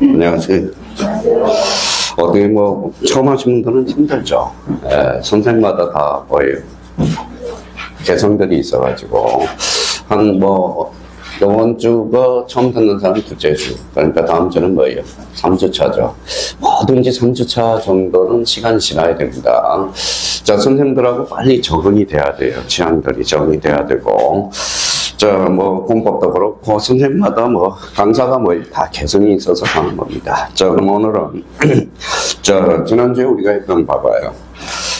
안녕하세요. 어떻게 뭐 처음 하시는 분들은 힘들죠. 선생마다 다 뭐예요? 개성들이 있어가지고 한 뭐 이번 주가 처음 듣는 사람 둘째 주, 그러니까 다음 주는 뭐예요? 3주차죠. 뭐든지 3주차 정도는 시간이 지나야 됩니다. 자, 선생님들하고 빨리 적응이 돼야 돼요. 취향들이 적응이 돼야 되고. 자, 뭐, 공법도 그렇고, 선생님마다 뭐, 강사가 뭐, 다 개성이 있어서 하는 겁니다. 자, 그럼 오늘은, 자, 지난주에 우리가 했던 봐봐요.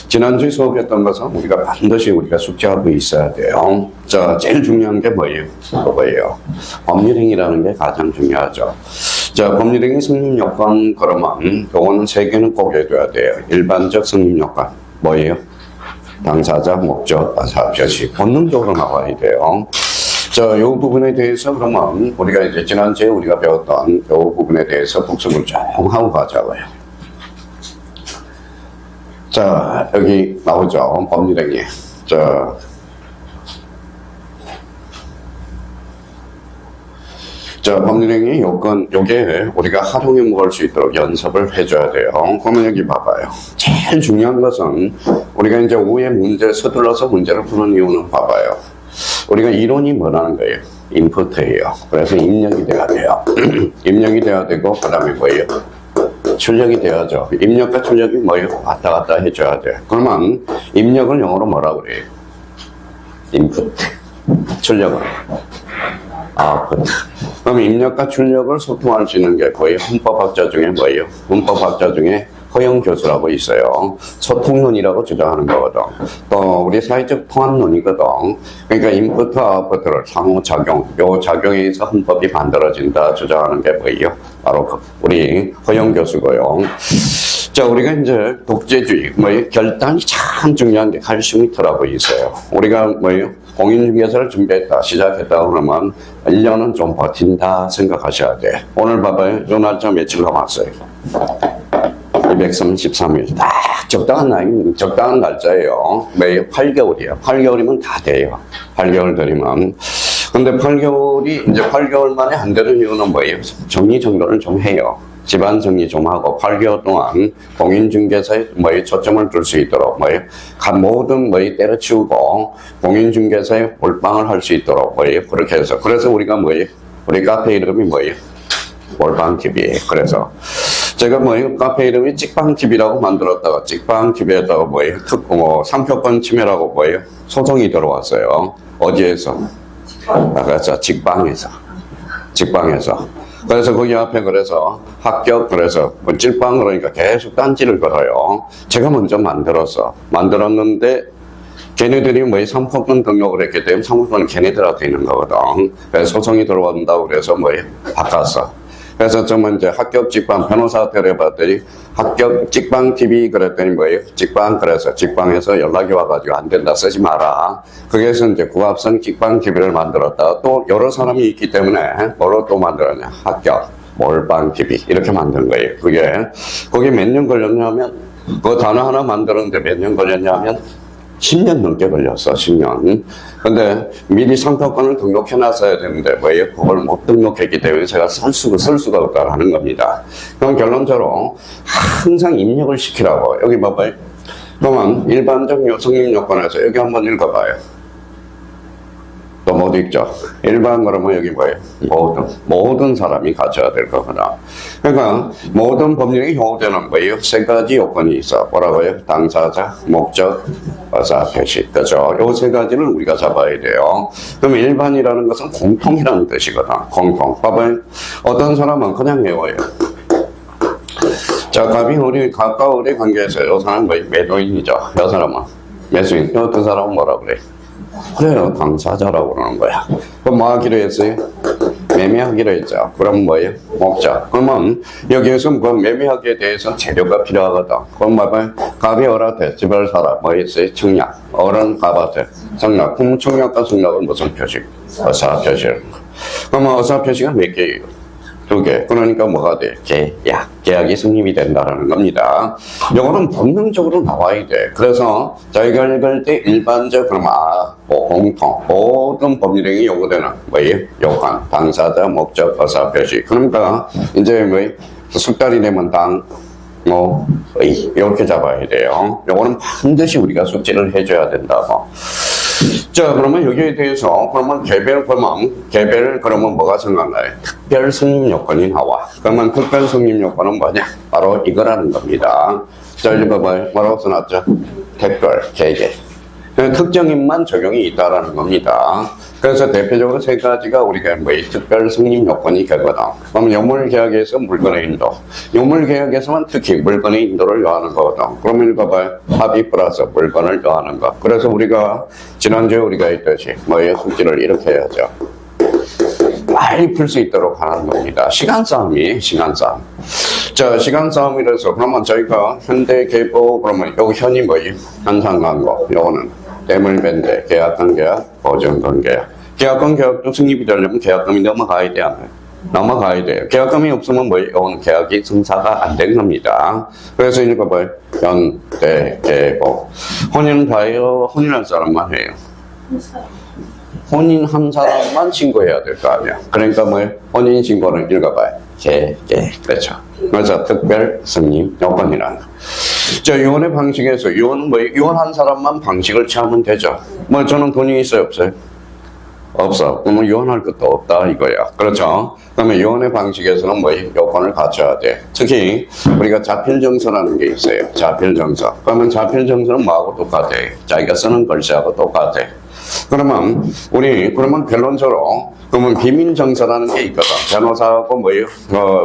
지난주에 수업했던 것은 우리가 반드시 우리가 숙지하고 있어야 돼요. 자, 제일 중요한 게 뭐예요? 뭐예요? 법률행위라는 게 가장 중요하죠. 자, 법률행위 성립요건 그러면 요거는 세 개는 꼭 해둬야 돼요. 일반적 성립요건 뭐예요? 당사자, 목적, 가사, 표시 본능적으로 나와야 돼요. 자, 요 부분에 대해서 그러면 우리가 이제 지난주에 우리가 배웠던 요 부분에 대해서 복습을 좀 하고 가자고요. 자, 여기 나오죠. 법률행위. 자, 법률행위 요건, 요게 우리가 활용해 먹을 수 있도록 연습을 해줘야 돼요. 그러면 여기 봐봐요. 제일 중요한 것은 우리가 이제 오후에 문제 서둘러서 문제를 푸는 이유는 봐봐요. 우리가 이론이 뭐라는 거예요? 인풋이에요. 그래서 입력이 돼야 돼요. 입력이 돼야 되고, 그 다음에 뭐예요? 출력이 돼야죠. 입력과 출력이 뭐예요? 왔다 갔다 해줘야 돼. 그러면 입력을 영어로 뭐라 그래요? 인풋. 출력은 아웃풋. 그럼 입력과 출력을 소통할 수 있는 게 거의 헌법학자 중에 뭐예요? 헌법학자 중에 허영교수라고 있어요. 소통론이라고 주장하는 거거든. 또 우리 사회적 통합론이거든. 그러니까 인풋과 아웃풋을 상호작용, 요 작용에 의해서 헌법이 만들어진다 주장하는 게 뭐예요? 바로 우리 허영교수고요. 자, 우리가 이제 독재주의, 뭐예요? 결단이 참 중요한 게 칼슘미터라고 있어요. 우리가 뭐예요? 공인중개사를 준비했다, 시작했다 그러면 1년은 좀 버틴다 생각하셔야 돼. 오늘 봐봐요. 요 날짜 며칠 남았어요? 233일. 딱 적당한 날짜예요. 매일 8개월이에요. 8개월이면 다 돼요. 8개월 들이면. 근데 8개월이 이제 8개월 만에 안 되는 이유는 뭐예요? 정리정돈을 좀 해요. 집안 정리 좀 하고 8개월 동안 공인중개사에 뭐에 초점을 둘 수 있도록 뭐에 모든 뭐에 때려치우고 공인중개사에 몰빵을 할 수 있도록 뭐에 그렇게 해서 그래서 우리가 뭐에 우리 카페 이름이 뭐예요? 몰빵TV예요. 그래서 제가 뭐예요? 카페 이름이 찍방TV라고 만들었다가 찍방TV에다가 뭐예요? 상표권 침해라고 뭐예요? 소송이 들어왔어요. 어디에서? 그래서 직방에서. 그래서 거기 앞에 그래서 합격 그래서 뭐 찔빵 그러니까 계속 딴지를 걸어요. 제가 먼저 만들었는데 걔네들이 뭐에 상표권 등록을 했기 때문에 상표권은 걔네들한테 있는 거거든. 그래서 소송이 들어온다고 그래서 뭐에 바꿨어. 그래서 저는 이제 합격 직방 변호사한테 해봤더니 합격 직방 TV 그랬더니 뭐예요? 직방 그래서 직방에서 연락이 와가지고 안 된다 쓰지 마라. 거기에서 이제 구합성 직방 TV를 만들었다가 또 여러 사람이 있기 때문에 뭐로 또 만들었냐? 합격 몰빵 TV 이렇게 만든 거예요. 그게 몇 년 걸렸냐면 그 단어 하나 만들었는데 몇 년 걸렸냐면 10년 넘게 걸렸어, 10년. 근데 미리 상표권을 등록해놨어야 되는데, 뭐예요? 그걸 못 등록했기 때문에 제가 쓸 수가 없다라는 겁니다. 그럼 결론적으로 항상 입력을 시키라고. 여기 봐봐요. 그러면 일반적 성립 요건에서 여기 한번 읽어봐요. 또 못 읽죠? 일반 그러면 여기 뭐예요? 모든 사람이 갖춰야 될 거구나. 그러니까 모든 법률이 효되는 거예요. 세 가지 요건이 있어. 뭐라고요? 당사자, 목적, 의사 표시. 그죠? 요 세 가지를 우리가 잡아야 돼요. 그럼 일반이라는 것은 공통이라는 뜻이거든. 공통. 봐봐요. 어떤 사람은 그냥 외워요. 자, 가까우리 관계에서 요 사람은 거의 매도인이죠. 요 사람은 매수인. 어떤 사람은 뭐라 그래? 그래요. 당사자라고 그러는 거야. 그럼 뭐 하기로 했어요? 매매하기로 했죠. 그럼 뭐예요? 목적. 그러면 여기에서 그 매매하기에 대해서 재료가 필요하거든. 그럼 봐봐요. 갑이 어라테 집을 사라. 뭐 있어요? 청약. 어른 갑한테 청약. 그럼 청약과 청약은 무슨 표식? 의사 표시. 그러면 의사 표시가 몇 개예요? 두 개. 그러니까 뭐가 돼? 계약. 계약이 성립이 된다라는 겁니다. 요거는 본능적으로 나와야 돼. 그래서 저희가 읽을 때 일반적, 그럼, 뭐, 공통, 모든 법률행위 요구되는, 뭐예요? 요건, 당사자, 목적, 의사, 표시. 그러니까, 이제 숙달이 되면 이렇게 잡아야 돼요. 요거는 반드시 우리가 숙지를 해줘야 된다고. 자, 그러면 여기에 대해서, 그러면 개별, 그러면 뭐가 생각나요? 특별 성립 요건이 나와. 그러면 특별 성립 요건은 뭐냐? 바로 이거라는 겁니다. 자, 읽어봐요. 뭐라고 써놨죠? 특별, 개개. 특정인만 적용이 있다라는 겁니다. 그래서 대표적으로 세 가지가 우리가 특별 승립 요건이 되거든. 그럼 요물계약에서 물건의 인도. 요물계약에서만 특히 물건의 인도를 요하는 거거든. 그러면 읽어봐요. 합의 플러스 물건을 요하는 거. 그래서 우리가 지난주에 우리가 했듯이 숙지를 이렇게 해야죠. 빨리 풀 수 있도록 하는 겁니다. 시간 싸움이 시간 싸움. 자, 시간 싸움이라서 그러면 저희가 현대 계보 그러면 여기 현이 현상광고 요거는 대물밴드 계약권 계약 보증권 계약. 계약권 계약도 승립이 되려면 계약금이 넘어가야 돼. 넘어가야 돼요. 계약금이 없으면 요건 계약이 성사가 안 되는 겁니다. 그래서 읽어봐요. 현대 계보. 혼인은 다예요. 혼인할 사람만 해요. 혼인 한 사람만 신고해야 될 거 아니야. 그러니까 혼인 신고는 읽어봐요. 그렇죠. 그래서 특별 승립 요건이라는 거. 자, 유언의 방식에서 유언은 유언한 사람만 방식을 취하면 되죠. 저는 돈이 있어요, 없어요? 없어. 그러면 유언할 것도 없다 이거야. 그렇죠? 그러면 유언의 방식에서는 요건을 갖춰야 돼. 특히 우리가 자필정서라는 게 있어요. 자필정서. 그러면 자필정서는 뭐하고 똑같아? 자기가 쓰는 글씨하고 똑같아. 그러면 그러면 결론적으로 그러면 비밀정서라는 게 있거든. 변호사하고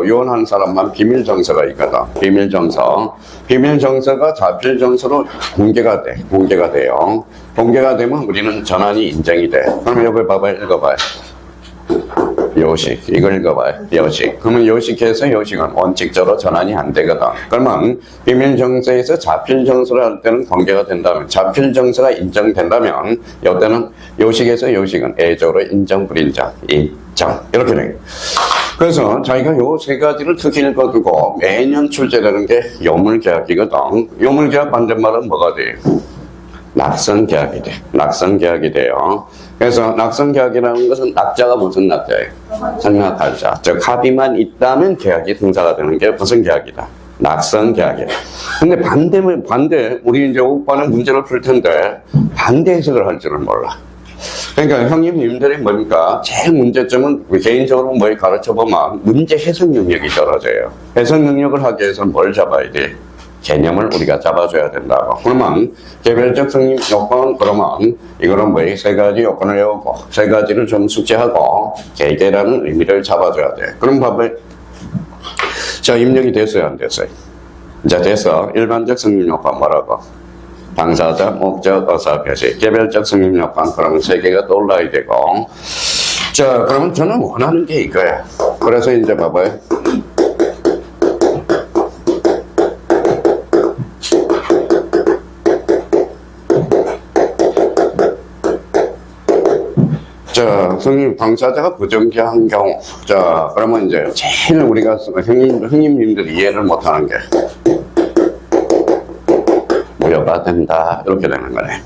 유언한 사람만 비밀정서가 있거든. 비밀정서가 자필정서로 공개가 돼요. 공개가 되면 우리는 전환이 인정이 돼. 그러면 여기 봐봐요. 읽어봐요. 요식. 이걸 읽어봐요. 요식. 그러면 요식해서 요식은 원칙적으로 전환이 안 되거든. 그러면 비밀정서에서 자필정서를 할 때는 공개가 된다면, 자필정서가 인정된다면, 이때는 요식에서 요식은 예적으로 인정, 불인정, 인정. 이렇게 돼요. 그래서 저희가 요 세 가지를 특히 읽어두고 매년 출제되는 게 요물계약이거든. 요물계약 반대말은 뭐가 돼요? 낙선계약이 돼. 낙선계약이 돼요. 그래서 낙선계약이라는 것은 낙자가 무슨 낙자예요? 생략할 자. 즉 합의만 있다면 계약이 성사가 되는 게 무슨 계약이다? 낙선계약이에요. 근데 반대 우리 이제 오빠는 문제를 풀 텐데 반대 해석을 할 줄은 몰라. 그러니까 형님들이 제일 문제점은 개인적으로 가르쳐보면 문제 해석 능력이 떨어져요. 해석 능력을 하기 위해서는 뭘 잡아야 돼? 개념을 우리가 잡아줘야 된다고. 그러면 개별적 성립 요건, 그러면 이거는 세 가지 요건을 외우고 세 가지를 좀 숙지하고 개개라는 의미를 잡아줘야 돼. 그럼 봐봐요. 자, 입력이 됐어요, 안 됐어요? 이제 됐어. 일반적 성립 요건 뭐라고? 당사자, 목적, 의사, 표시. 개별적 성립 요건, 그러면 세 개가 떠올라야 되고. 자, 그러면 저는 원하는 게 이거야. 그래서 이제 봐봐요. 자, 성립 당사자가 부정기한 경우. 자, 그러면 이제 제일 우리가 형님들이 이해를 못하는 게 무효가 된다. 이렇게 되는 거네.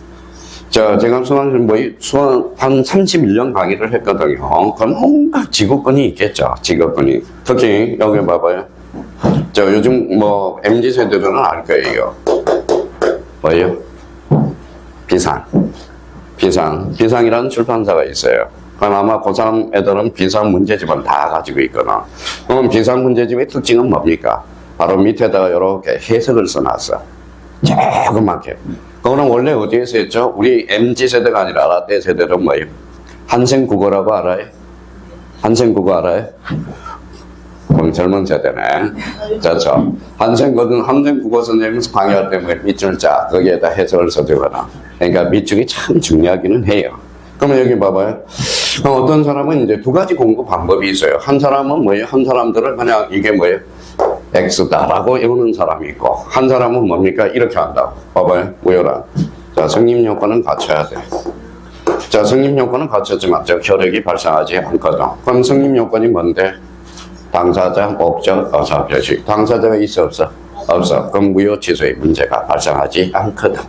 자, 제가 수원 한 31년 강의를 했거든요. 그럼 뭔가 직업군이 있겠죠. 직업군이. 특히 여기 봐봐요. 자, 요즘 MZ세대들은 알 거예요. 뭐예요? 비상이라는 출판사가 있어요. 그럼 아마 고3 애들은 비상 문제집을 다 가지고 있거든. 그럼 비상 문제집의 특징은 뭡니까? 바로 밑에다가 이렇게 해석을 써놨어. 조그맣게. 그거는 원래 어디에서 했죠? 우리 MZ세대가 아니라 라떼 세대는 뭐예요? 한생국어라고 알아요? 한생국어 알아요? 그럼 젊은 세대네. 그렇죠. 한생국어 선생님이 강의할 때 밑줄 자, 거기에다 해석을 써주거나. 그러니까 밑줄이 참 중요하기는 해요. 그러면 여기 봐봐요. 어떤 사람은 이제 두 가지 공부 방법이 있어요. 한 사람은 한 사람들은 그냥 이게 X다라고 외우는 사람이 있고, 한 사람은 뭡니까? 이렇게 한다고. 봐봐요. 우열한. 자, 성립 요건은 갖춰야 돼. 자, 성립 요건은 갖췄지만, 즉, 혈액이 발생하지 않거든. 그럼 성립 요건이 뭔데? 당사자, 목적, 의사 표시. 당사자가 있어 없어? 없어. 그럼 무효 취소의 문제가 발생하지 않거든.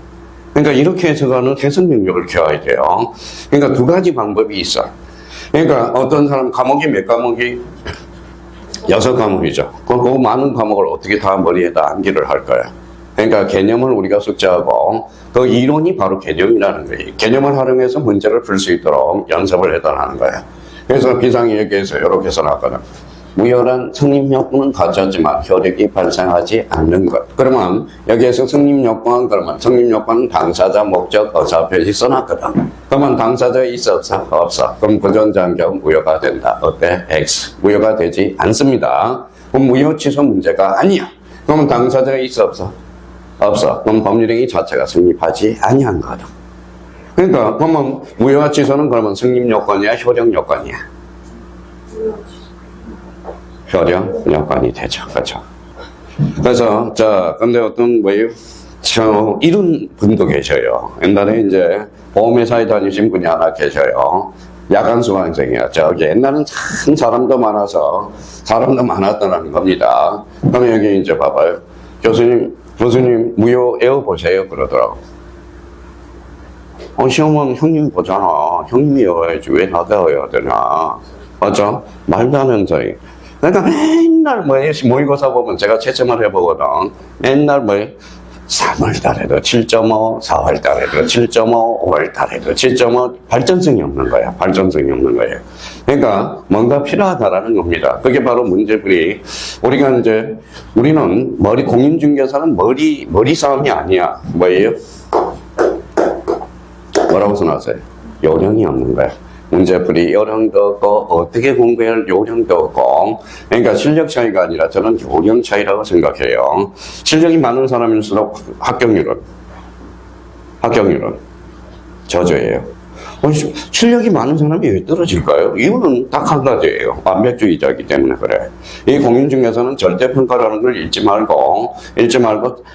그러니까 이렇게 해석하는 해석 능력을 키워야 돼요. 그러니까 두 가지 방법이 있어. 그러니까 어떤 사람 과목이 몇 과목이? 6과목이죠. 그럼 그 많은 과목을 어떻게 다 머리에다 암기를 할 거야? 그러니까 개념을 우리가 숙지하고 그 이론이 바로 개념이라는 거예요. 개념을 활용해서 문제를 풀 수 있도록 연습을 해달라는 거예요. 그래서 비상이야기에서 이렇게 써놨거든. 무효란 성립요건은 갖췄지만 효력이 발생하지 않는 것. 그러면 여기에서 성립요건 그러면 성립요건은 당사자, 목적, 의사표시 써놨거든. 그러면 당사자가 있어 없어? 없어. 그럼 부전장경 무효가 된다. 어때? X. 무효가 되지 않습니다. 그럼 무효 취소 문제가 아니야. 그러면 당사자가 있어 없어? 없어. 그럼 법률행위 자체가 성립하지 아니한 거다. 그러니까 그러면 무효와 취소는 그러면 성립요건이야, 효력요건이야? 효력요건이 되죠. 그렇죠. 그래서 자, 근데 어떤 뭐예요? 이런 분도 계셔요. 옛날에 이제 보험회사에 다니신 분이 하나 계셔요. 야간 수강생이야. 저기 옛날엔 참 사람도 많아서 사람도 많았다는 겁니다. 그러면 여기 이제 봐봐요. 교수님 무효 외워보세요 그러더라고. 시험은 형님 보잖아. 형님이 외워야지 왜 나가 외워야 되나. 맞죠? 말도 안 하는 소리. 그러니까 맨날 모의고사 보면 제가 채점을 해보거든. 맨날 3월 달에도 7.5, 4월 달에도 7.5, 5월 달에도 7.5 발전성이 없는 거야. 발전성이 없는 거예요. 그러니까 뭔가 필요하다라는 겁니다. 그게 바로 문제풀이. 우리가 이제 우리는 공인중개사는 머리 싸움이 아니야. 뭐예요? 뭐라고 써놨어요? 요령이 없는 거야. 문제풀이 요령도 없고 어떻게 공부할 요령도 없고. 그러니까 실력 차이가 아니라 저는 요령 차이라고 생각해요. 실력이 많은 사람일수록 합격률은 저조해요. 실력이 많은 사람이 왜 떨어질까요? 이유는 딱 한 가지예요. 완벽주의자이기 때문에 그래. 이 공인중개사는 절대평가라는 걸 잊지 말고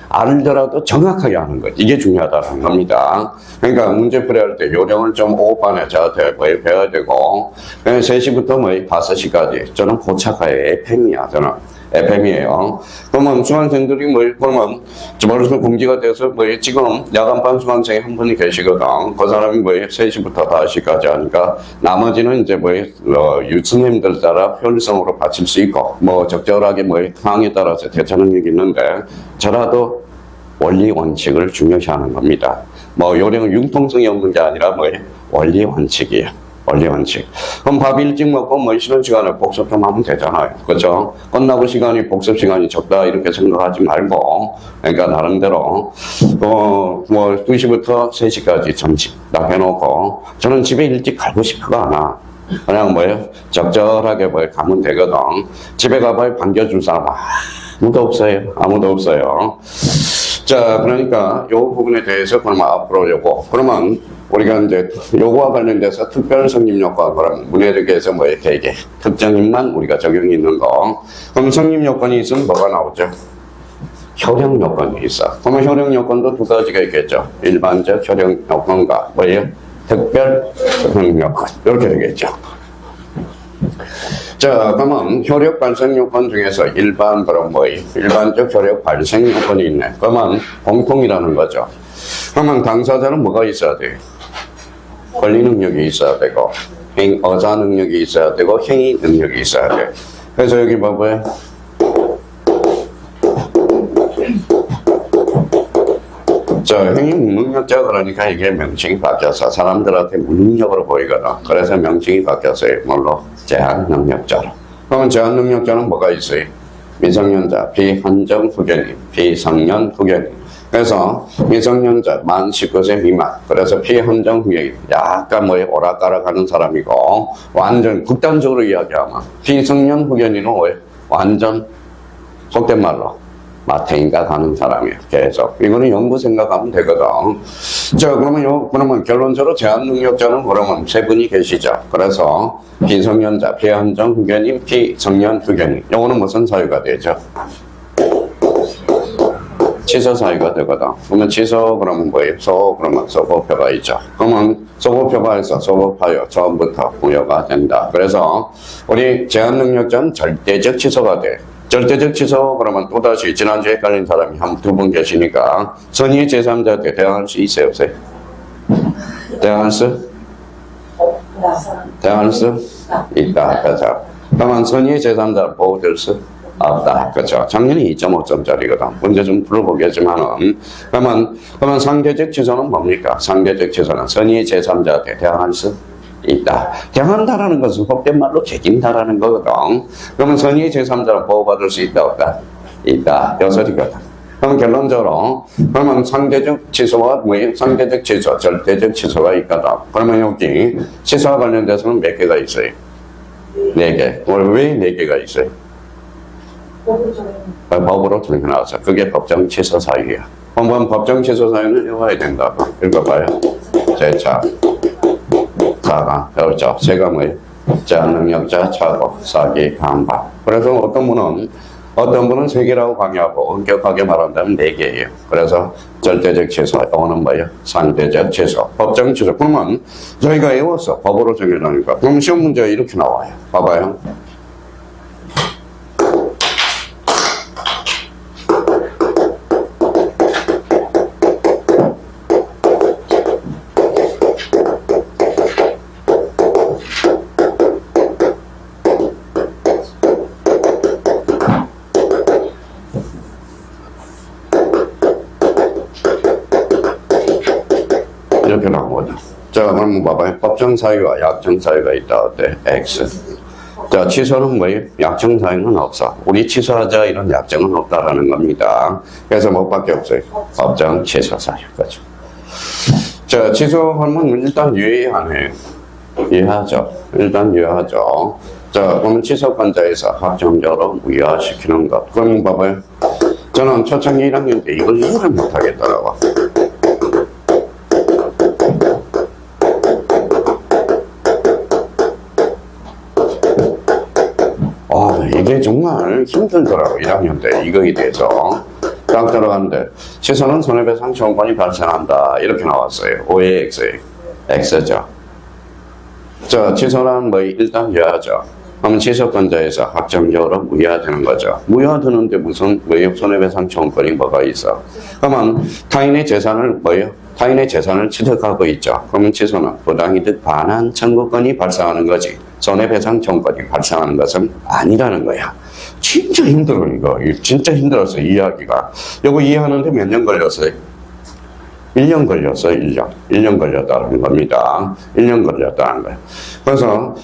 알더라도 정확하게 하는 것. 이게 중요하다는 겁니다. 그러니까 문제풀이 할 때 요령을 좀 오후 반에 저한테 배워야 되고 3시부터 5시까지 저는 고착화의 FM이야. 저는 FM이에요. 그러면 수강생들이 그러면 벌써 공지가 돼서 지금 야간반 수강생이 한 분이 계시거든. 그 사람이 3시부터 5시까지 하니까 나머지는 이제 유수님들 따라 효율성으로 바칠 수 있고 적절하게 상황에 따라서 대처 능력이 있는데 저라도 원리 원칙을 중요시하는 겁니다. 요령은 융통성이 없는 게 아니라 원리 원칙이에요. 원리 원칙. 그럼 밥 일찍 먹고 쉬는 시간에 복습 좀 하면 되잖아요. 그렇죠? 끝나고 시간이 복습 시간이 적다 이렇게 생각하지 말고 그러니까 나름대로 2시부터 3시까지 점심 딱 해놓고 저는 집에 일찍 가고 싶지가 않아. 그냥 적절하게 가면 되거든. 집에 가봐야 반겨줄 사람 아무도 없어요. 자, 그러니까 요 부분에 대해서 그러면 앞으로 그러면 우리가 이제 요거와 관련돼서 특별 성립요건, 그럼 문해력에서 이게 특정인만 우리가 적용이 있는 거. 그럼 성립요건이 있으면 뭐가 나오죠? 효력요건이 있어. 그러면 효력요건도 두 가지가 있겠죠. 일반적 효력요건과 특별 효력요건. 이렇게 되겠죠. 자, 그러면 효력 발생 요건 중에서 일반적 효력 발생 요건이 있네. 그러면 공통이라는 거죠. 그러면 당사자는 뭐가 있어야 돼요? 권리 능력이 있어야 되고, 의사 능력이 있어야 되고, 행위 능력이 있어야 돼. 그래서 여기 봐봐요. 자, 행위 무능력자 그러니까 이게 명칭이 바뀌어서 사람들한테 무능력으로 보이거든. 그래서 명칭이 바뀌었어요. 뭘로? 제한 능력자로. 그러면 제한 능력자는 뭐가 있어요? 미성년자, 비한정 후견인, 비성년 후견인. 그래서 미성년자 만 19세 미만. 그래서 비한정 후견인. 약간 오락가락하는 사람이고 완전 극단적으로 이야기하면 비성년 후견인은 완전 속된 말로 마태인가 가는 사람이에요. 계속. 이거는 연구 생각하면 되거든. 자, 그러면 결론적으로 제한 능력자는 그러면 세 분이 계시죠. 그래서 비성년자, 비한정 후견인, 비성년 후견인. 이거는 무슨 사유가 되죠? 치서 사유가 되거든. 그러면 치서 그러면 뭐예요? 소 그러면 소고표가 있죠. 그러면 소고표가에서 소고파요 처음부터 부여가 된다. 그래서 우리 제한능력자는 절대적 치소가 돼. 절대적 치소 그러면 또다시 지난주에 헷갈린 사람이 한 두 분 계시니까 선의의 제3자한테 대항할 수 있어요 없어요? 대항할 수? 대항할 수? 있다. 그죠? 그러면 선의의 제3자를 보호될 수? 없다. 그죠? 작년에 2.5점짜리거든. 문제 좀 풀어보겠지만은. 그러면 상대적 치소는 뭡니까? 상대적 치소는 선의의 제3자한테 대항할 수? 있다. 대항한다라는 것은 속된 말로 개긴다라는 거거든. 그러면 선의의 제3자를 보호받을 수 있다, 없다? 있다. 요소리거든. 그럼 결론적으로, 그러면 상대적 취소와 뭐예요? 상대적 취소, 절대적 취소가 있거든. 그러면 여기 취소와 관련돼서는 몇 개가 있어요? 4개. 왜 4개가 있어요? 법으로 정해놔서. 그게 법정 취소 사유야. 한번 법정 취소 사유는 읽어야 된다고. 읽어봐요. 제차. 사강, 그렇죠. 세가 뭐예요? 제한능력자, 차고, 사기, 반박. 그래서 어떤 분은 3개라고 강요하고 엄격하게 말한다면 4개예요. 그래서 절대적 취소, 이거는 뭐예요? 상대적 취소, 법정 취소. 그러면 저희가 외웠어. 법으로 정해놓으니까. 그럼 시험 문제가 이렇게 나와요. 봐봐요. 이렇게 나오거든. 자, 그럼 봐봐요. 법정 사유와 약정 사유가 있다. 어때? X. 자, 취소는 뭐예요? 약정 사유는 없어. 우리 취소하자 이런 약정은 없다라는 겁니다. 그래서 뭐밖에 없어요? 법정 취소 사유. 그렇죠. 자, 취소하면 일단 유예하네. 이해하죠? 일단 유예하죠. 자, 그러면 취소권자에서 확정적으로 무효화시키는 것. 그럼 봐봐요. 저는 초창기 1학년 때 이걸 이해를 못하겠더라고. 이게 정말 힘들더라고. 1학년 때 이거에 대해서 딱 들어갔는데 취소는 손해배상 청구권이 발생한다 이렇게 나왔어요. 오해 X죠. 자, 취소는 뭐 일단 유효하죠. 그러면 취소권자에서 확정적으로 무효화되는 거죠. 무효화되는데 무슨 뭐예요? 손해배상 청구권이 뭐가 있어? 그러면 타인의 재산을 뭐예요? 타인의 재산을 취득하고 있죠. 그러면 취소는 부당이득 반환 청구권이 발생하는 거지. 손해배상 청구권이 발생하는 것은 아니라는 거야. 진짜 힘들어 이거. 진짜 힘들었어 이해하기가. 이거 이해하는데 몇 년 걸렸어요? 1년 걸렸어요. 1년 걸렸다는 겁니다. 1년 걸렸다는 거야.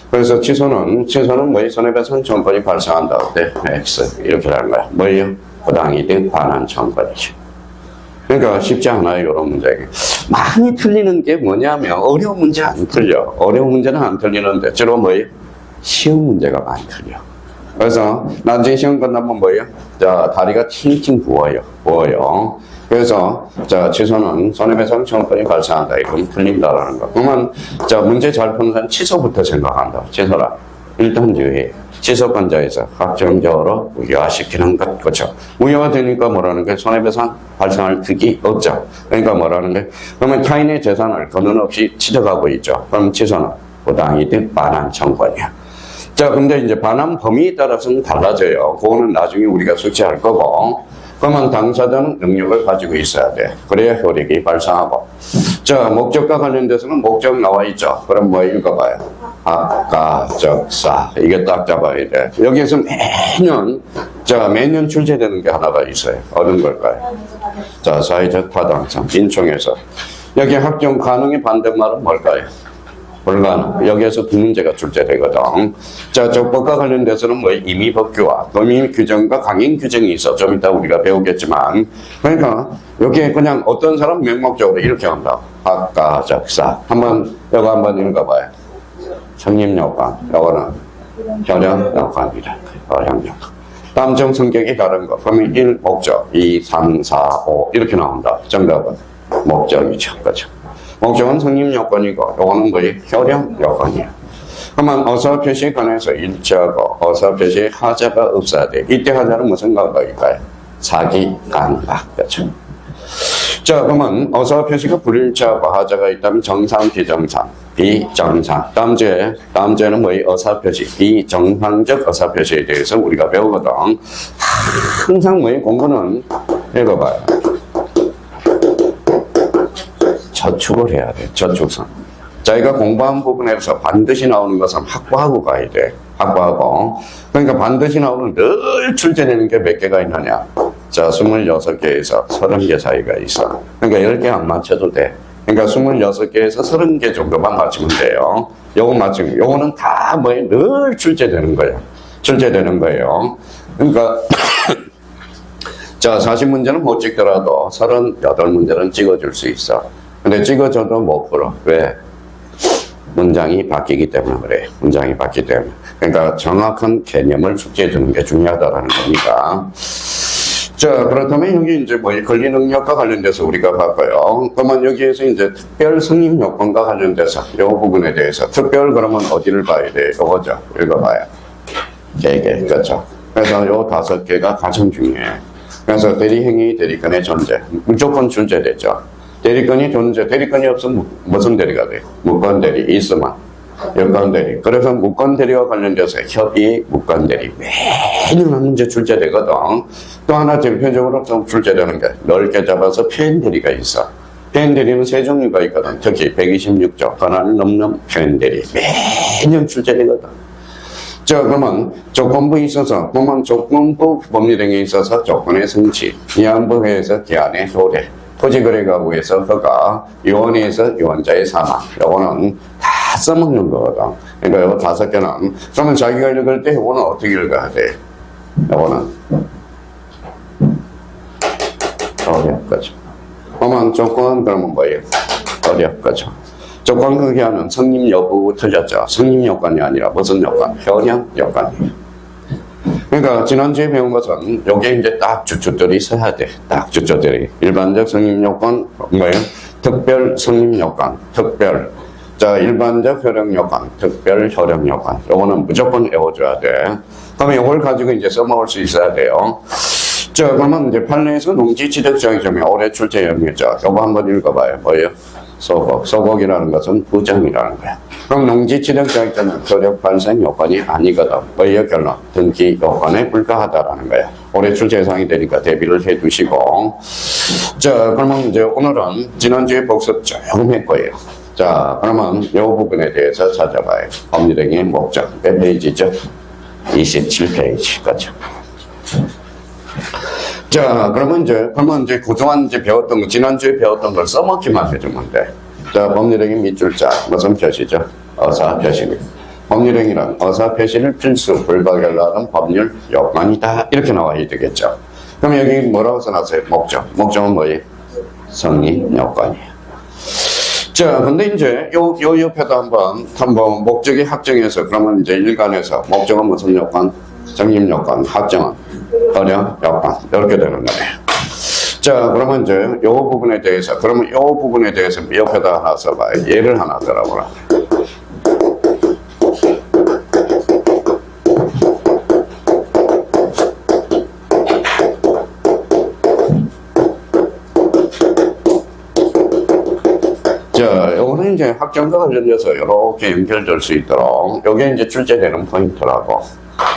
그래서 취소는 뭐예요? 손해배상 청구권이 발생한다. 어때? X 이렇게 하는 거야. 뭐예요? 부당이득 반환 청구권이지. 그러니까 쉽지 않아요, 이런 문제. 많이 틀리는 게 뭐냐면, 어려운 문제 안 틀려. 어려운 문제는 안 틀리는데, 주로 뭐예요? 쉬운 문제가 많이 틀려. 그래서, 나중에 시험 끝나면 뭐예요? 자, 다리가 칭칭 부어요. 그래서, 자, 취소는 손해배상 청구권이 발생한다. 이건 틀린다라는 거. 그러면, 자, 문제 잘 푸는 사람 취소부터 생각한다. 취소라. 일단 유예. 취소권자에서 확정적으로 무효화시키는 것. 그렇죠. 무효화 되니까 뭐라는 게 손해배상 발생할 득이 없죠. 그러니까 뭐라는 게 그러면 타인의 재산을 거는 없이 취득하고 있죠. 그럼 취소는 부당이득 반환 청구권이야. 자, 근데 이제 반환 범위에 따라서는 달라져요. 그거는 나중에 우리가 숙지할 거고. 그러면 당사자는 능력을 가지고 있어야 돼. 그래야 효력이 발생하고. 자, 목적과 관련돼서는 목적 나와 있죠. 그럼 뭐 읽어봐요. 학가, 적사. 이게 딱 잡아야 돼. 여기에서 매년 출제되는 게 하나가 있어요. 어떤 걸까요? 자, 사회적 타당성. 인총에서. 여기 확정 가능의 반대말은 뭘까요? 불가능. 여기에서 두 문제가 출제되거든. 자, 적법과 관련돼서는 뭐 임의법규와 범위 규정과 강행 규정이 있어. 좀 이따 우리가 배우겠지만. 그러니까 여기에 그냥 어떤 사람 명목적으로 이렇게 한다. 학가, 적사. 이거 한번 읽어봐요. 성립요건. 이거는 효력요건이다. 효력요건. 다음정 성격이 다른 거. 그러면 1, 목적. 2, 3, 4, 5. 이렇게 나온다. 정답은 목적이죠. 그렇죠. 목적은 성립요건이고, 요거는 뭐예요? 효력요건이에요. 그러면 어사 표시에 관해서 일치하고, 어사 표시에 하자가 없어야 돼. 이때 하자는 무슨 가격일까요? 사기, 강박. 그렇죠. 자, 그러면 어사 표시가 불일자, 과하자가 있다면 정상, 비정상, 비정상. 다음 주에는 뭐이 어사 표시, 비정상적 어사 표시에 대해서 우리가 배우거든. 항상 뭐이 공부는 읽어봐요. 저축을 해야 돼, 저축성. 자기가 공부한 부분에서 반드시 나오는 것은 확보하고 가야 돼. 확보하고. 그러니까 반드시 나오는 늘 출제되는 게 몇 개가 있느냐. 자, 26개에서 30개 사이가 있어. 그러니까 10개 안 맞춰도 돼. 그러니까 26개에서 30개 정도만 맞추면 돼요. 요거 맞추면, 요거는 다 뭐 늘 출제되는 거예요. 출제되는 거예요. 그러니까, 자, 40문제는 못 찍더라도 38문제는 찍어줄 수 있어. 근데 찍어줘도 못 풀어. 왜? 문장이 바뀌기 때문에 그래. 문장이 바뀌기 때문에. 그러니까 정확한 개념을 숙지해 주는 게 중요하다라는 거니까. 자, 그렇다면 여기 이제 뭐 권리 능력과 관련돼서 우리가 봤고요. 그러면 여기에서 이제 특별 승인 요건과 관련돼서 이 부분에 대해서 특별 그러면 어디를 봐야 돼? 요거죠. 읽어봐요. 개개. 그렇죠. 그래서 요 5개가 가장 중요해. 그래서 대리행위, 대리권의 존재. 무조건 출제되죠. 대리권이 존재, 대리권이 없으면 무슨 대리가 돼? 무권대리 있으면 여권대리. 그래서 무권대리와 관련돼서 협의, 무권대리 매년 한 문제 출제되거든. 또 하나 대표적으로 좀 출제되는 게 넓게 잡아서 표현대리가 있어. 표현대리는 세 종류가 있거든. 특히 126조 권한을 넘는 표현대리 매년 출제되거든. 자, 그러면 조건부에 있어서 보면 조건부 법률행위에 있어서 조건의 성취, 위안부회에서 기한의 도래, 토지거래가구에서 허가, 유언에서 유언자의 사망. 요거는 다 써먹는 거거든. 그러니까 요거 5개는. 그러면 자기가 읽을 때 요거는 어떻게 읽어야 돼? 요거는 어렵거죠. 그러면 조건 그러면 뭐예요? 어렵거죠. 조건 그 기한은 성립 여부 틀렸죠. 성립 요건이 아니라 무슨 요건? 현행 요건이에요. 그러니까 지난주에 배운 것은 요게 이제 딱 주초들이 써야 돼. 딱 주초들이. 일반적 성립 요건 뭐예요? 특별 성립 요건, 특별. 자, 일반적 효력 요건, 특별 효력 요건. 요거는 무조건 외워줘야 돼. 그러면 요걸 가지고 이제 써먹을 수 있어야 돼요. 자, 그러면 이제 판례에서 농지 취득 정의점이 올해 출제 영역이죠. 요거 한번 읽어봐요. 뭐예요? 소곡. 소곡이라는 것은 부정이라는 거야. 그럼 농지 취득 자격증은 효력 발생 요건이 아니거든. 의의 결론, 등기 요건에 불과하다라는 거야. 올해 출제 예상이 되니까 대비를 해 두시고. 자, 그러면 이제 오늘은 지난주에 복습 조금 했고요. 자, 그러면 이 부분에 대해서 찾아봐요. 법률행위의 목적. 몇 페이지죠? 27페이지. 그렇죠. 자, 그러면 이제 그동안 이제 배웠던 거, 지난주에 배웠던 걸 써먹기만 해주면 돼. 자, 법률행위 밑줄자, 무슨 표시죠? 어사 표시입니다. 법률행위란 어사 표시를 필수, 불가결하는 법률 요건이다. 이렇게 나와야 되겠죠. 그럼 여기 뭐라고 써놨어요? 목적. 목적은 뭐예요? 성립 요건이에요. 자, 근데 이제 요 옆에도 한번 목적이 확정해서 그러면 이제 일간에서 목적은 무슨 요건? 성립 요건, 확정은 어려 요건. 이렇게 되는 거예요. 자, 그러면 이제 요 부분에 대해서, 그러면 요 부분에 대해서 옆에다 하나 써봐요. 예를 하나 들어보라. 자, 요거는 이제 확정과 관련돼서 이렇게 연결될 수 있도록, 요게 이제 출제되는 포인트라고.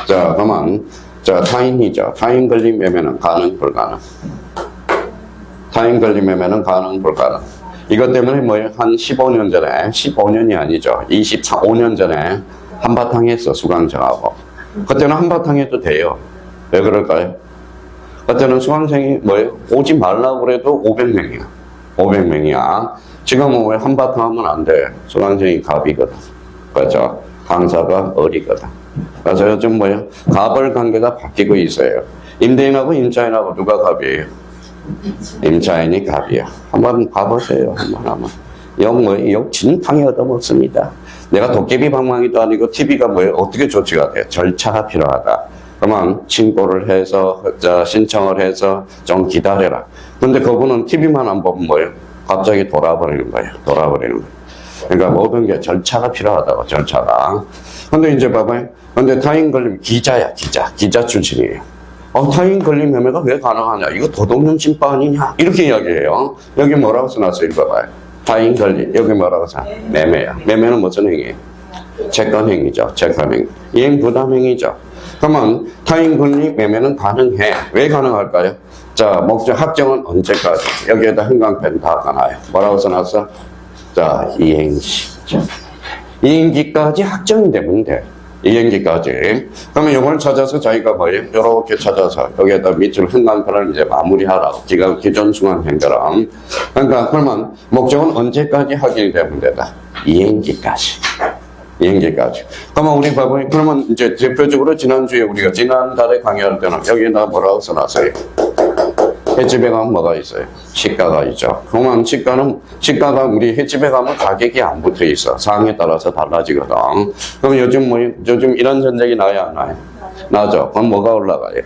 자, 그러면, 자, 타인이죠. 타인 걸림 매매는 가능, 불가능. 타인 걸림 매매는 가능, 불가능. 이것 때문에 뭐예요? 한 15년 전에, 15년이 아니죠. 25년 전에 한바탕 했어, 수강생하고. 그때는 한바탕 해도 돼요. 왜 그럴까요? 그때는 수강생이 뭐예요? 오지 말라고 그래도 500명이야. 500명이야. 지금은 왜 한바탕 하면 안 돼? 수강생이 갑이거든. 그렇죠? 강사가 어리거든. 그래서 요즘 뭐예요? 갑을 관계가 바뀌고 있어요. 임대인하고 임차인하고 누가 갑이에요? 임차인이 갑이야. 한번 봐보세요. 한번. 욕 진탕이 얻어먹습니다. 내가 도깨비 방망이도 아니고 TV가 뭐예요? 어떻게 조치가 돼? 절차가 필요하다. 그러면 신고를 해서 신청을 해서 좀 기다려라. 근데 그분은 TV만 안 보면 뭐예요? 갑자기 돌아버리는 거예요. 그러니까 모든 게 절차가 필요하다고, 절차가. 근데 이제 봐봐요. 근데 타인 걸리면 기자야, 기자 출신이에요. 타인 권리 매매가 왜 가능하냐? 이거 도덕령침법 아니냐? 이렇게 이야기해요. 여기 뭐라고 써놨어요? 읽어봐요. 타인 권리. 여기 뭐라고 써? 매매야. 매매는 무슨 행위예요? 채권행위죠. 채권행위. 이행부담행위죠. 그러면 타인 권리 매매는 가능해. 왜 가능할까요? 자, 목적 확정은 언제까지? 여기에다 형광펜 다 가나요? 뭐라고 써놨어? 자, 이행시. 이행기까지 확정이 되면 돼. 이행기까지. 그러면 이걸 찾아서 자기가 뭐예요? 이렇게 찾아서 여기에다 밑줄 형광펜을 이제 마무리하라고. 기존 순환행처럼. 그러니까 그러면 목적은 언제까지 확인이 되면 되다? 이행기까지. 이행기까지. 그러면 우리 봐봐요. 그러면 이제 대표적으로 지난주에 우리가 지난달에 강의할 때는 여기다 뭐라고 써놨어요? 횟집에 가면 뭐가 있어요? 시가가 있죠. 그러면 시가가 우리 횟집에 가면 가격이 안 붙어 있어. 상황에 따라서 달라지거든. 그럼 요즘 이런 전쟁이 나요, 안 나요? 나죠. 그럼 뭐가 올라가요?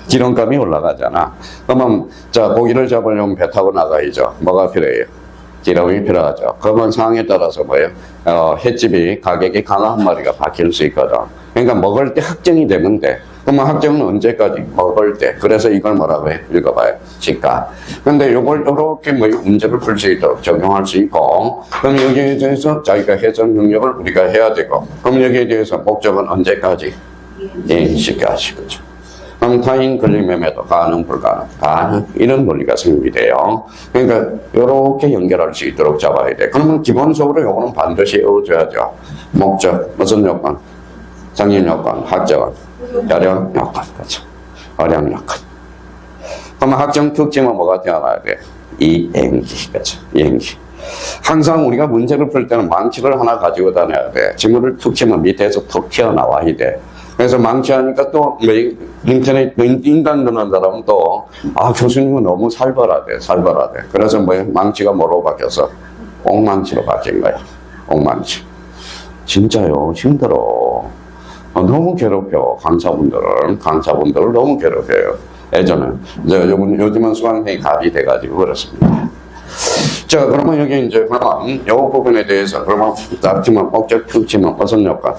기름값이 올라가잖아. 그러면 자, 고기를 잡으려면 배 타고 나가야죠. 뭐가 필요해요? 기름이 필요하죠. 그러면 상황에 따라서 뭐예요? 횟집이 가격이 강한 한 마리가 바뀔 수 있거든. 그러니까 먹을 때 확정이 되면 돼. 그러면 확정은 언제까지? 먹을 때. 그래서 이걸 뭐라고 해? 읽어봐요. 시가. 근데 요걸 이렇게 문제를 풀 수 있도록 적용할 수 있고, 그럼 여기에 대해서 자기가 해석 능력을 우리가 해야 되고, 그럼 여기에 대해서 목적은 언제까지? 이행시까지. 그죠. 그럼 타인 권리 매매도 가능, 불가능, 가능. 이런 논리가 생기돼요. 그러니까 이렇게 연결할 수 있도록 잡아야 돼. 그러면 기본적으로 요거는 반드시 외워줘야죠. 목적, 무슨 요건? 상인 요건, 확정은, 여령 요건, 그렇죠. 어령 요건. 그러면 확정 특징은 뭐가 되어나야 돼? 이행기, 그렇죠. 이행기. 항상 우리가 문제를 풀 때는 망치를 하나 가지고 다녀야 돼. 지문을 툭 치면 밑에서 툭 튀어나와야 돼. 그래서 망치하니까 또 인터넷 인간 듣는 사람은 또 교수님은 너무 살벌하대. 그래서 망치가 뭐로 바뀌어서 옥망치로 바뀐 거야. 옥망치. 진짜요. 힘들어. 너무 괴롭혀. 강사분들을 너무 괴롭혀요. 예전에. 이제 요즘은 수강생이 갑이 돼가지고 그렇습니다. 자, 그러면 여기 이제 그러면 이 부분에 대해서 그러면 앞치면 목적 특징은 무슨 요건?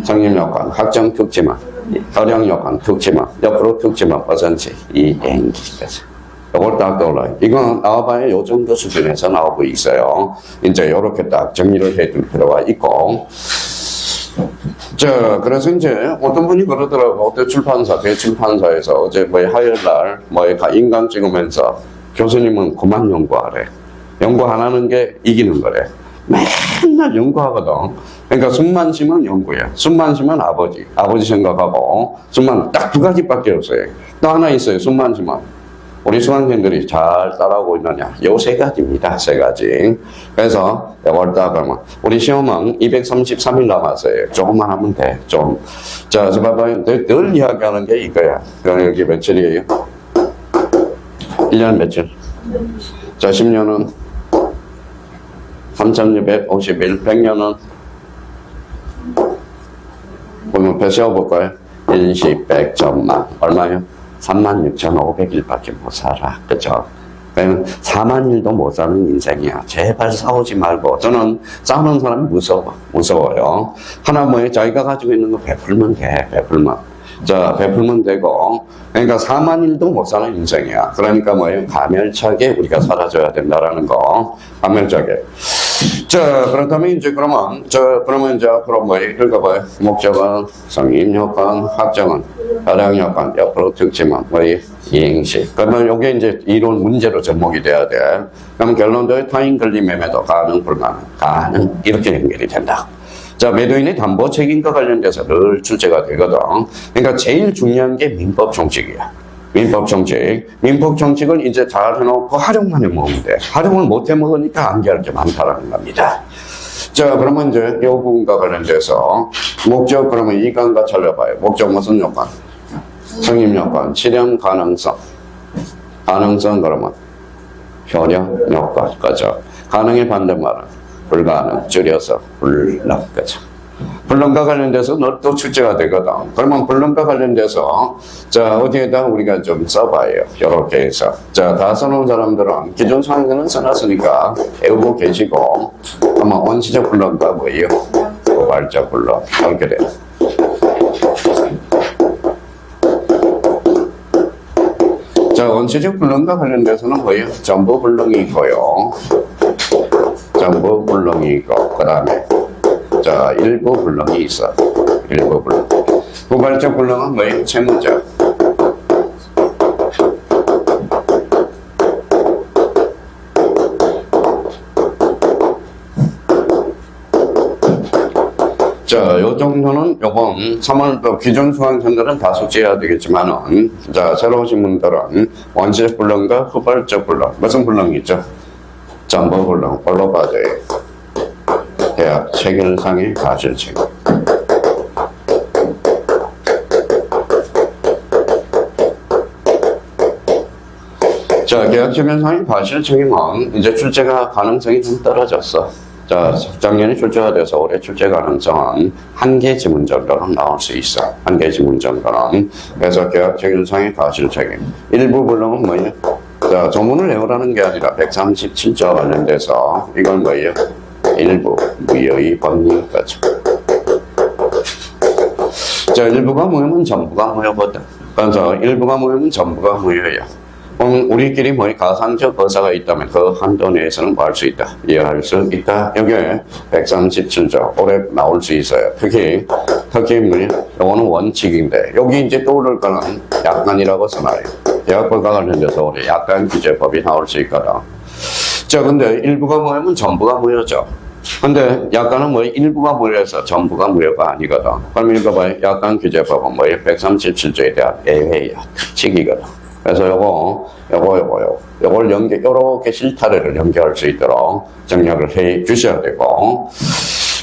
성립 요건, 확정 특징은 어령 요건 특징은 옆으로 특징은 무슨지 이행기까지. 이걸 딱 떠올라요. 이건 나와봐야 요 정도 수준에서 나오고 있어요. 이제 이렇게 딱 정리를 해둘 필요가 있고. 자, 그래서 이제 어떤 분이 그러더라고. 어떤 대출판사에서 어제 화요일날 인강 찍으면서 교수님은 그만 연구하래. 연구 안 하는 게 이기는 거래. 맨날 연구하거든. 그러니까 숨만 쉬면 연구야. 숨만 쉬면 아버지 생각하고, 숨만 딱 두 가지밖에 없어요. 또 하나 있어요. 숨만 쉬면. 우리 수강생들이 잘 따라오고 있느냐? 요 세 가지입니다. 세 가지. 그래서 이걸 딱 그러면 우리 시험은 233일 남았어요. 조금만 하면 돼. 좀. 자, 봐봐요. 늘 이야기하는 게 이거야. 여기 며칠이에요? 1년 며칠? 자, 10년은 3650일, 100년은 보면 배 세워볼까요? 일시, 100, 천만. 얼마요? 36,500일밖에 못 살아. 그죠? 그러면 4만 일도 못 사는 인생이야. 제발 싸우지 말고. 저는 싸우는 사람이 무서워요. 하나 자기가 가지고 있는 거 베풀면 돼. 자, 베풀면 되고. 그러니까 4만 일도 못 사는 인생이야. 그러니까 가멸차게 우리가 살아줘야 된다라는 거. 가멸차게. 자, 그렇다면 이제 그러면 이제 앞으로 읽어봐요. 목적은, 성임 요건, 확정은, 어령 요건, 옆으로 특징은, 이행시. 그러면 요게 이제 이론 문제로 접목이 돼야 돼. 그러면 결론적으로 타인 권리 매매도 가능, 불가능, 가능. 이렇게 연결이 된다. 자, 매도인의 담보 책임과 관련돼서 늘 출제가 되거든. 그러니까 제일 중요한 게 민법 총칙이야. 민법 총칙을 이제 잘 해놓고 활용만 해먹으면 돼. 활용을 못 해먹으니까 암기할 게 많다라는 겁니다. 자, 그러면 이제 이 부분과 관련돼서 목적, 그러면 이관과 찾아봐요. 목적 무슨 요건? 성립 요건, 실현 가능성. 가능성 그러면 효력 요건, 그죠? 가능의 반대말은 불가능, 줄여서 불능, 그죠? 불능과 관련돼서 또 출제가 되거든. 그러면 불능과 관련돼서 자, 어디에다 우리가 좀 써봐요. 이렇게 해서. 자, 다 써놓은 사람들은 기존 수강생은 써놨으니까 외우고 계시고, 아마 원시적 불능과 고발적 불능 이렇게 돼요. 자, 원시적 불능과 관련돼서는 뭐예요? 전부 불능이 있고요. 전부 불능이 있고, 그 다음에, 자, 일부 불능이 있어. 일부 불능. 후발적 불능은 뭐예요? 채무적. 자, 요 정도는 요번 3월 또 기존 수강생들은 다 숙지해야 되겠지만은, 자, 새로 오신 분들은 원시적 불능과 후발적 불능, 무슨 불능이 있죠? 전부 불능, 뭘로 빠져요? 계약 체결상의 과실 책임. 자, 계약 체결상의 과실 책임은 이제 출제가 가능성이 좀 떨어졌어. 자, 작년에 출제가 돼서 올해 출제 가능성은 한 개 지문 정도는 나올 수 있어. 한 개 지문 정도는. 그래서 계약 체결상의 과실 책임. 일부 불능은 뭐예요? 자, 조문을 외우라는 게 아니라 137조 관련돼서 이건 뭐예요? 일부 무효의 법률 거죠. 자, 일부가 무효면 전부가 무효거든. 그래서 일부가 무효면 전부가 무효예요. 우리끼리 뭐 가산적 거사가 있다면 그 한도 내에서는 뭐 할 수 있다. 이해할 수 있다. 여기에 137조 올해 나올 수 있어요. 특히 요거는 원칙인데 여기 이제 떠오를 거는 약관이라고 써놔요. 계약법과 관련돼서 올해 약관 규제법이 나올 수 있거든. 자, 근데 일부가 무효면 전부가 무효죠. 근데 약관은 뭐 일부가 무효해서 전부가 무효가 아니거든. 그럼 읽어봐요. 약관 규제법은 뭐예요? 137조에 대한 예외야. 특칙이거든. 그래서 요걸 요렇게 실타래를 연결할 수 있도록 정리를 해 주셔야 되고.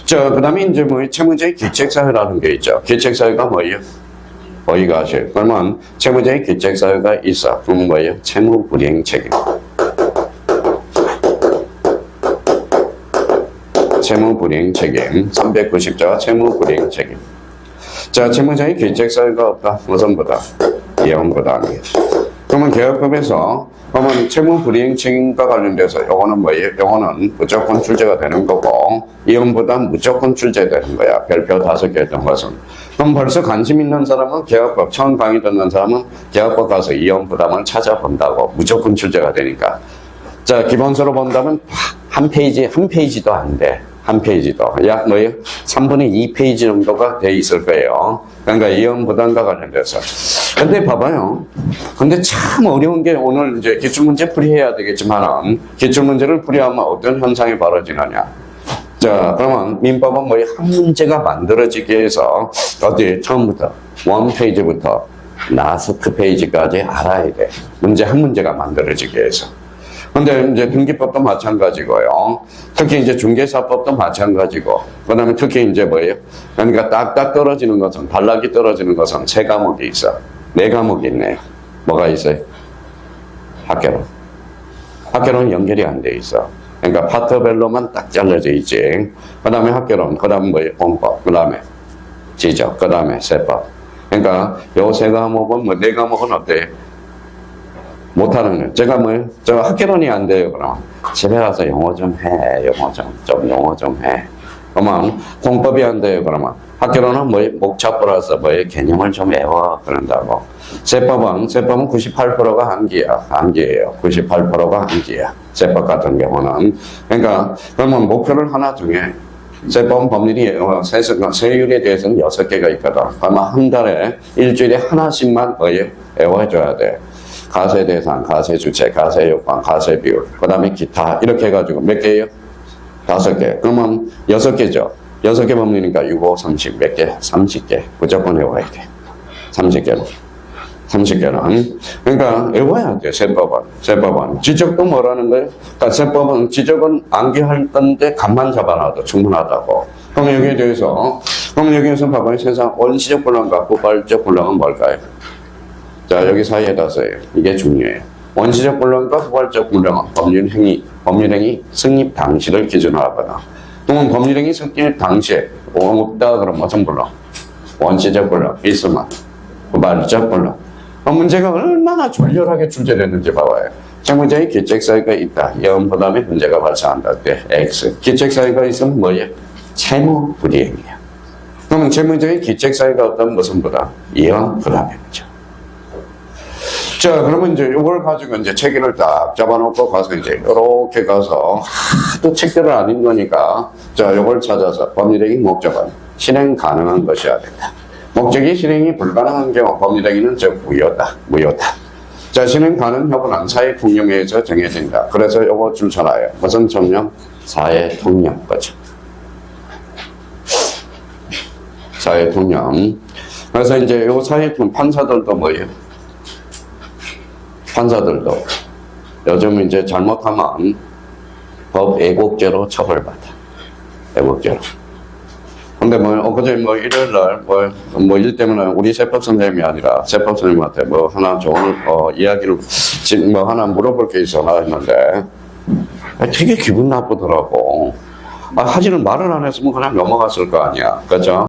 자, 그 다음에 이제 뭐 채무자의 기책사유라는 게 있죠. 기책사유가 뭐예요? 어이가실. 그러면 채무자의 기책사유가 있어. 그럼 뭐예요? 채무불이행 책임. 채무불이행 책임. 390조 채무불이행 책임. 자, 채무자의 기책사유가 없다. 무슨보다? 이혼보다입니다. 그러면 계약법에서 그러면 채무불이행 책임과 관련돼서 요거는 뭐예요? 요거는 무조건 출제가 되는 거고 이혼보단 무조건 출제되는 거야. 별표 5개 했던 것은. 그럼 벌써 관심 있는 사람은 계약법 처음 강의 듣는 사람은 계약법 가서 이혼부담을 찾아본다고. 무조건 출제가 되니까. 자, 기본서로 본다면 한 페이지도 안 돼. 한 페이지도. 약 뭐예요? 3분의 2페이지 정도가 돼 있을 거예요. 그러니까 이혼부담과 관련돼서. 근데 봐봐요. 근데 참 어려운 게 오늘 이제 기출문제 풀이해야 되겠지만 기출문제를 풀이하면 어떤 현상이 벌어지느냐. 자, 그러면 민법은 뭐예요? 한 문제가 만들어지기 위해서 어디 처음부터 원페이지부터 라스트 페이지까지 알아야 돼. 문제 한 문제가 만들어지기 위해서. 근데 이제 등기법도 마찬가지고요. 특히 이제 중개사법도 마찬가지고. 그 다음에 특히 이제 뭐예요? 그러니까 딱딱 떨어지는 것은, 단락이 떨어지는 것은 3과목이 있어. 4과목이 있네요. 뭐가 있어요? 학교론. 학교론 연결이 안 돼 있어. 그러니까 파트별로만 딱 잘라져 있지. 그 다음에 학교론, 그 다음에 뭐예요? 공법, 그 다음에 지적, 그 다음에 세법. 그러니까 요 3과목은 뭐 4과목은 어때요? 못하는 거예요. 제가 뭐예요? 저 학교론이 안 돼요, 그럼. 집에 가서 영어 좀 해. 영어 좀 해. 그러면 공법이 안 돼요, 그러면. 학교론은 뭐예요? 목차 플러스 뭐예요? 개념을 좀 외워. 그런다고. 세법은 98%가 암기예요. 98%가 암기야. 세법 같은 경우는. 그러니까, 그러면 목표를 하나 정해. 세법 법률이, 세율에 대해서는 6개가 있거든. 그러면 한 달에 일주일에 하나씩만 뭐예요? 외워줘야 돼. 가세 대상, 가세 주체, 가세 요건, 가세 비율, 그 다음에 기타, 이렇게 해가지고 몇 개예요? 5개. 그러면 6개죠. 6개 법률이니까 6, 5, 30, 몇 개? 30개. 무조건 외워야 돼. 30개는. 그러니까 외워야 돼, 세법은. 지적도 뭐라는 거예요? 그러니까 세법은, 지적은 암기할 건데 간만 잡아놔도 충분하다고. 그럼 여기에 대해서, 그럼 여기에서 봐봐요. 세상 원시적 불량과 후발적 불량은 뭘까요? 자, 여기 사이에다 써요. 이게 중요해요. 원시적 불량과 후발적 불량은 법률행위 성립 당시를 기준으로 하거나, 또는 법률행위 성립 당시에 없다 그러면 무슨 불량? 원시적 불량 있으면 후발적 불량. 문제가 얼마나 졸렬하게 출제됐는지 봐봐요. 채무자의 기책사유가 있다. 이혼부담에 문제가 발생한다 때 X. 기책사유가 있으면 뭐예요? 채무불이행이야. 그러면 채무자의 기책사유가 없다면 무슨 부담? 이혼부담의 문제. 자, 그러면 이제 이걸 가지고 이제 체계를 딱 잡아놓고 가서 이제 이렇게 가서 또 책들을 안 읽으니까 자, 이걸 찾아서 법리대기 목적은 실행 가능한 것이어야 된다. 목적이 실행이 불가능한 경우 법리대기는 즉 무효다. 자, 실행 가능 여부는 사회 통념에 의해서 정해진다. 그래서 이거 줄쳐놔요. 무슨 통념? 사회 통념 거죠. 사회 통념. 그래서 이제 요 사회 통념 판사들도 뭐예요? 판사들도 요즘 이제 잘못하면 법 애국죄로 처벌받아. 애국죄로. 근데 엊그제 일요일 날 일 때문에 우리 세법 선생님이 아니라 세법 선생님한테 하나 좋은 이야기를 지금 하나 물어볼 게 있어 나 했는데 되게 기분 나쁘더라고. 하지는 말을 안 했으면 그냥 넘어갔을 거 아니야. 그죠?